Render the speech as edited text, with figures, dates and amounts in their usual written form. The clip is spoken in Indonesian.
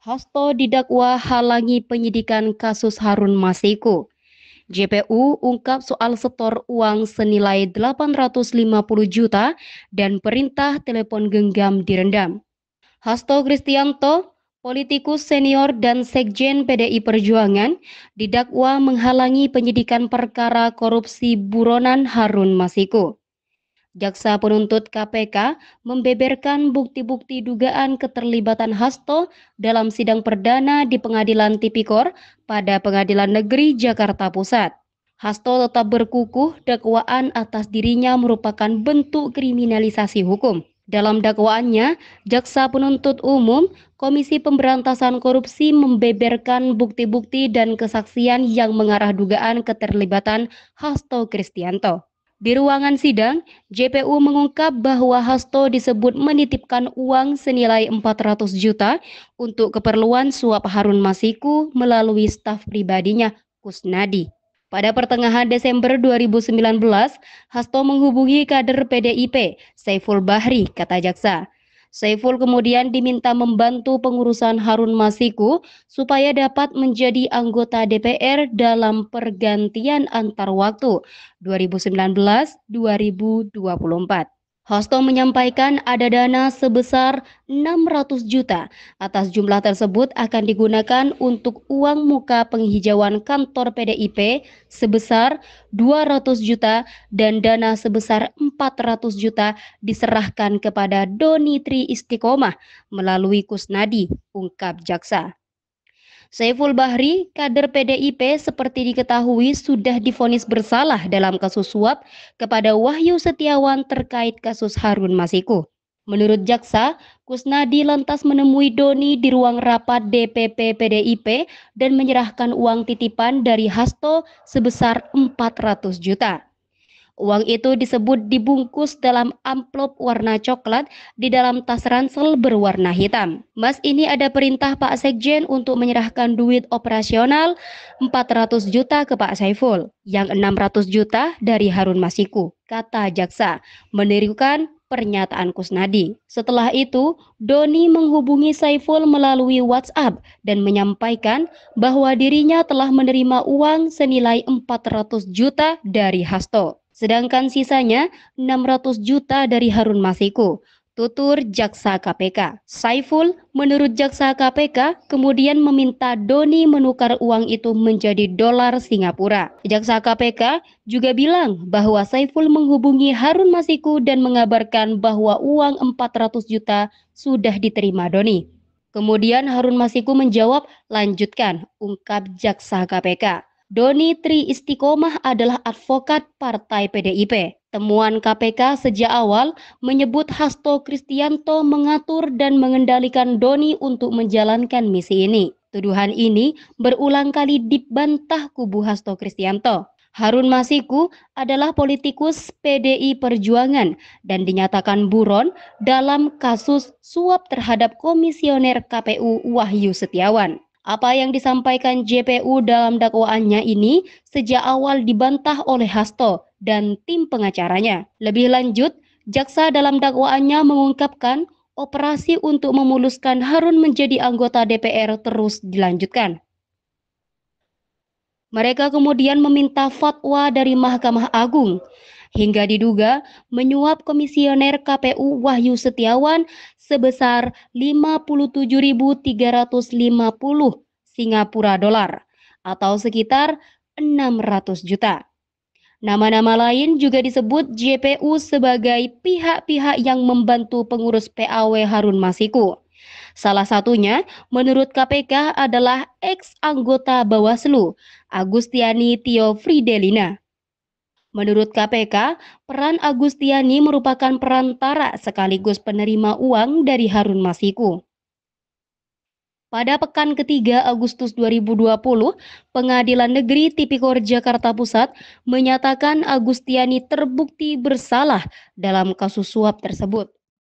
Hasto didakwa halangi penyidikan kasus Harun Masiku. JPU ungkap soal setor uang senilai 850 juta dan perintah telepon genggam direndam. Hasto Kristianto, politikus senior dan sekjen PDI Perjuangan, didakwa menghalangi penyidikan perkara korupsi buronan Harun Masiku. Jaksa penuntut KPK membeberkan bukti-bukti dugaan keterlibatan Hasto dalam sidang perdana di Pengadilan Tipikor pada Pengadilan Negeri Jakarta Pusat. Hasto tetap berkukuh dakwaan atas dirinya merupakan bentuk kriminalisasi hukum. Dalam dakwaannya, Jaksa Penuntut Umum, Komisi Pemberantasan Korupsi membeberkan bukti-bukti dan kesaksian yang mengarah dugaan keterlibatan Hasto Kristianto. Di ruangan sidang, JPU mengungkap bahwa Hasto disebut menitipkan uang senilai 400 juta untuk keperluan suap Harun Masiku melalui staf pribadinya, Kusnadi. Pada pertengahan Desember 2019, Hasto menghubungi kader PDIP, Saiful Bahri, kata jaksa. Saiful kemudian diminta membantu pengurusan Harun Masiku supaya dapat menjadi anggota DPR dalam pergantian antar waktu 2019-2024. Hasto menyampaikan ada dana sebesar 600 juta. Atas jumlah tersebut akan digunakan untuk uang muka penghijauan kantor PDIP sebesar 200 juta dan dana sebesar 400 juta diserahkan kepada Doni Tri Istiqomah melalui Kusnadi, ungkap jaksa. Saiful Bahri, kader PDIP seperti diketahui sudah divonis bersalah dalam kasus suap kepada Wahyu Setiawan terkait kasus Harun Masiku. Menurut jaksa, Kusnadi lantas menemui Doni di ruang rapat DPP PDIP dan menyerahkan uang titipan dari Hasto sebesar 400 juta. Uang itu disebut dibungkus dalam amplop warna coklat di dalam tas ransel berwarna hitam. Mas, ini ada perintah Pak Sekjen untuk menyerahkan duit operasional 400 juta ke Pak Saiful, yang 600 juta dari Harun Masiku, kata jaksa, menirukan pernyataan Kusnadi. Setelah itu, Doni menghubungi Saiful melalui WhatsApp dan menyampaikan bahwa dirinya telah menerima uang senilai 400 juta dari Hasto. Sedangkan sisanya 600 juta dari Harun Masiku, tutur jaksa KPK. Saiful, menurut jaksa KPK, kemudian meminta Doni menukar uang itu menjadi dolar Singapura. Jaksa KPK juga bilang bahwa Saiful menghubungi Harun Masiku dan mengabarkan bahwa uang 400 juta sudah diterima Doni. Kemudian Harun Masiku menjawab, lanjutkan, ungkap jaksa KPK. Doni Tri Istiqomah adalah advokat partai PDIP. Temuan KPK sejak awal menyebut Hasto Kristianto mengatur dan mengendalikan Doni untuk menjalankan misi ini. Tuduhan ini berulang kali dibantah kubu Hasto Kristianto. Harun Masiku adalah politikus PDI Perjuangan dan dinyatakan buron dalam kasus suap terhadap komisioner KPU Wahyu Setiawan. Apa yang disampaikan JPU dalam dakwaannya ini sejak awal dibantah oleh Hasto dan tim pengacaranya. Lebih lanjut, jaksa dalam dakwaannya mengungkapkan operasi untuk memuluskan Harun menjadi anggota DPR terus dilanjutkan. Mereka kemudian meminta fatwa dari Mahkamah Agung hingga diduga menyuap komisioner KPU Wahyu Setiawan sebesar 57.350 Singapura dolar atau sekitar 600 juta. Nama-nama lain juga disebut JPU sebagai pihak-pihak yang membantu pengurus PAW Harun Masiku. Salah satunya, menurut KPK adalah ex-anggota Bawaslu, Agustiani Tio Fridelina. Menurut KPK, peran Agustiani merupakan perantara sekaligus penerima uang dari Harun Masiku. Pada pekan ketiga Agustus 2020, Pengadilan Negeri Tipikor Jakarta Pusat menyatakan Agustiani terbukti bersalah dalam kasus suap tersebut.